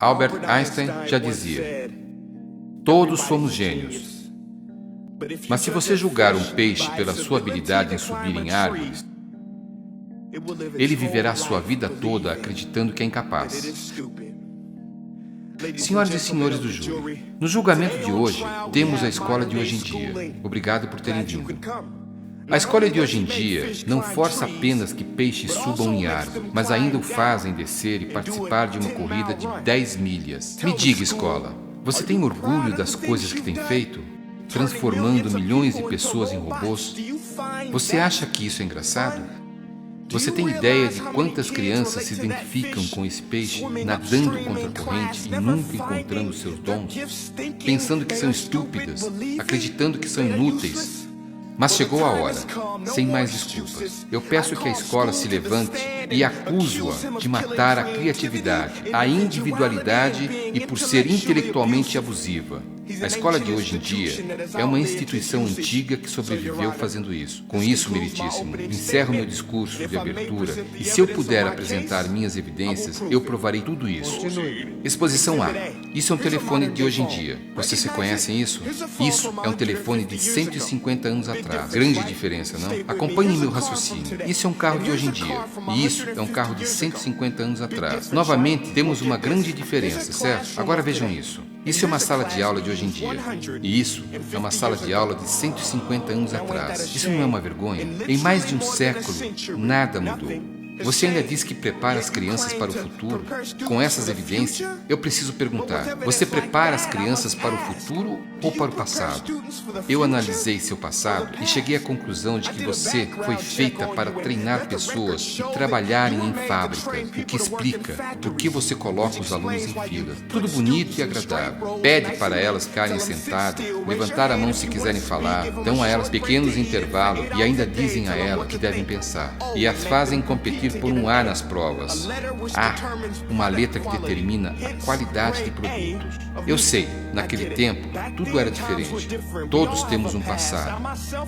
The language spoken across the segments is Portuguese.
Albert Einstein já dizia: todos somos gênios. Mas se você julgar um peixe pela sua habilidade em subir em árvores, ele viverá sua vida toda acreditando que é incapaz. Senhoras e senhores do júri, no julgamento de hoje, temos a escola de hoje em dia. Obrigado por terem vindo. A escola de hoje em dia não força apenas que peixes subam em árvore, mas ainda o fazem descer e participar de uma corrida de 10 milhas. Me diga, escola, você tem orgulho das coisas que tem feito? Transformando milhões de pessoas em robôs? Você acha que isso é engraçado? Você tem ideia de quantas crianças se identificam com esse peixe, nadando contra a corrente e nunca encontrando seus dons? Pensando que são estúpidas, acreditando que são inúteis. Mas chegou a hora, sem mais desculpas. Eu peço que a escola se levante e acuso-a de matar a criatividade, a individualidade e por ser intelectualmente abusiva. A escola de hoje em dia é uma instituição antiga que sobreviveu fazendo isso. Com isso, meritíssimo, encerro meu discurso de abertura e se eu puder apresentar minhas evidências, eu provarei tudo isso. Exposição A. Isso é um telefone de hoje em dia. Vocês reconhecem isso? Isso é um telefone de 150 anos atrás. Grande diferença, não? Acompanhem meu raciocínio. Isso é um carro de hoje em dia. E isso é um carro de 150 anos atrás. Novamente, temos uma grande diferença, certo? Agora vejam isso. Isso é uma sala de aula de hoje em dia. E isso é uma sala de aula de 150 anos atrás. Isso não é uma vergonha? Em mais de um século, nada mudou. Você ainda diz que prepara as crianças para o futuro? Com essas evidências, eu preciso perguntar: você prepara as crianças para o futuro ou para o passado? Eu analisei seu passado e cheguei à conclusão de que você foi feita para treinar pessoas e trabalharem em fábrica, o que explica por que você coloca os alunos em fila. Tudo bonito e agradável. Pede para elas ficarem sentadas, levantar a mão se quiserem falar, dão a elas pequenos intervalos e ainda dizem a elas que devem pensar. E as fazem competir por um A nas provas. A, uma letra que determina a qualidade de produtos. Eu sei, naquele tempo, tudo era diferente. Todos temos um passado.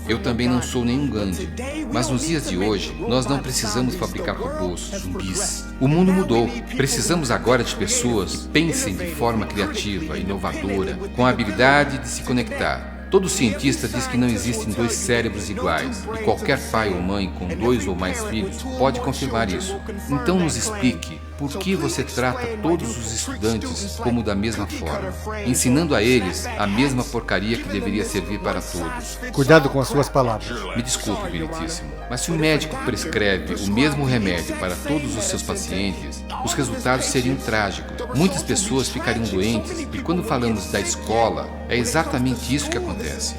Eu também não sou nenhum Gandhi. Mas nos dias de hoje, nós não precisamos fabricar robôs, zumbis. O mundo mudou. Precisamos agora de pessoas que pensem de forma criativa, inovadora, com a habilidade de se conectar. Todo cientista diz que não existem dois cérebros iguais, e qualquer pai ou mãe com 2 ou mais filhos pode confirmar isso. Então nos explique por que você trata todos os estudantes como da mesma forma, ensinando a eles a mesma porcaria que deveria servir para todos. Cuidado com as suas palavras. Me desculpe, meritíssimo, mas se o médico prescreve o mesmo remédio para todos os seus pacientes, os resultados seriam trágicos. Muitas pessoas ficariam doentes e quando falamos da escola, é exatamente isso que acontece.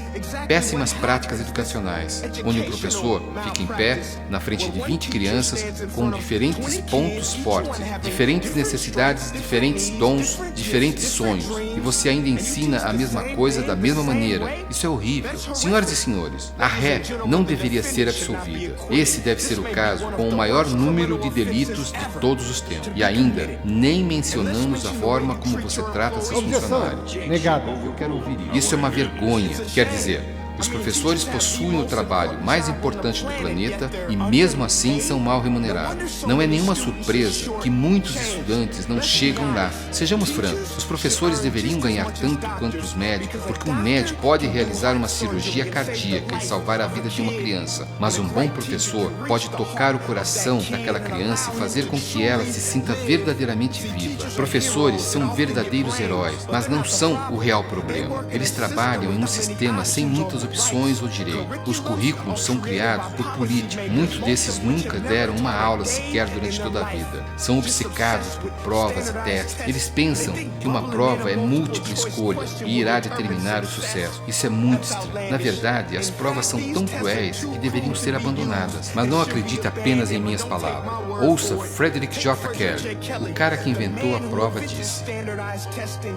Péssimas práticas educacionais, onde o professor fica em pé na frente de 20 crianças com diferentes pontos fortes, diferentes necessidades, diferentes dons, diferentes sonhos, e você ainda ensina a mesma coisa da mesma maneira. Isso é horrível. Senhoras e senhores, a ré não deveria ser absolvida. Esse deve ser o caso com o maior número de delitos de todos os tempos. E ainda, nem mencionamos a forma como você trata seus funcionários. Negado. Eu quero ouvir isso. Isso é uma vergonha. Quer dizer, os professores possuem o trabalho mais importante do planeta e mesmo assim são mal remunerados. Não é nenhuma surpresa que muitos estudantes não chegam lá. Sejamos francos, os professores deveriam ganhar tanto quanto os médicos, porque um médico pode realizar uma cirurgia cardíaca e salvar a vida de uma criança, mas um bom professor pode tocar o coração daquela criança e fazer com que ela se sinta verdadeiramente viva. Professores são verdadeiros heróis, mas não são o real problema. Eles trabalham em um sistema sem muitas opções ou direitos. Os currículos são criados por políticos. Muitos desses nunca deram uma aula sequer durante toda a vida. São obcecados por provas e testes. Eles pensam que uma prova é múltipla escolha e irá determinar o sucesso. Isso é muito estranho. Na verdade, as provas são tão cruéis que deveriam ser abandonadas. Mas não acredite apenas em minhas palavras. Ouça Frederick J. Kelly. O cara que inventou a prova disse: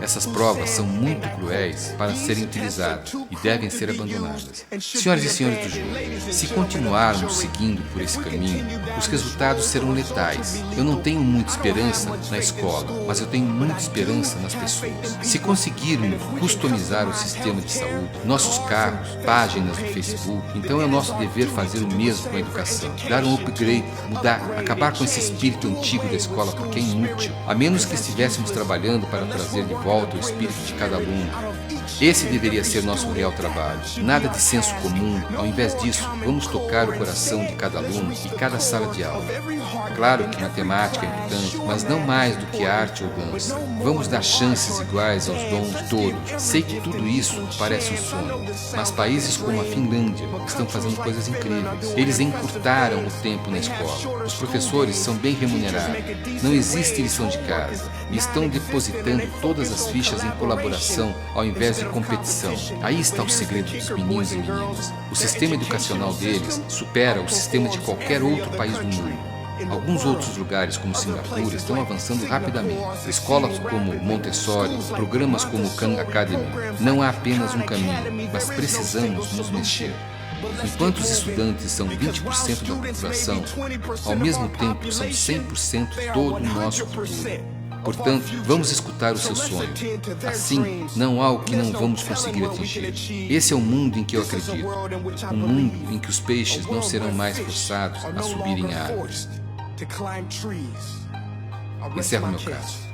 essas provas são muito cruéis para serem utilizadas e devem ser abandonadas. abandonadas. Senhoras e senhores do júri, se continuarmos seguindo por esse caminho, os resultados serão letais. Eu não tenho muita esperança na escola, mas eu tenho muita esperança nas pessoas. Se conseguirmos customizar o sistema de saúde, nossos carros, páginas do Facebook, então é o nosso dever fazer o mesmo com a educação. Dar um upgrade, mudar, acabar com esse espírito antigo da escola porque é inútil, a menos que estivéssemos trabalhando para trazer de volta o espírito de cada aluno. Esse deveria ser nosso real trabalho. Nada de senso comum. Ao invés disso, vamos tocar o coração de cada aluno e cada sala de aula. Claro que matemática é importante, mas não mais do que arte ou dança. Vamos dar chances iguais aos dons todos. Sei que tudo isso parece um sonho, mas países como a Finlândia estão fazendo coisas incríveis. Eles encurtaram o tempo na escola. Os professores são bem remunerados. Não existe lição de casa. E estão depositando todas as fichas em colaboração ao invés de competição. Aí está o segredo dos meninos e meninas. O sistema educacional deles supera o sistema de qualquer outro país do mundo. Alguns outros lugares, como Singapura, estão avançando rapidamente. Escolas como Montessori, programas como Khan Academy. Não há apenas um caminho, mas precisamos nos mexer. Enquanto os estudantes são 20% da população, ao mesmo tempo são 100% todo o nosso futuro. Portanto, vamos escutar o seu sonho. Assim, não há o que não vamos conseguir atingir. Esse é o mundo em que eu acredito. Um mundo em que os peixes não serão mais forçados a subir em árvores. Encerro meu caso.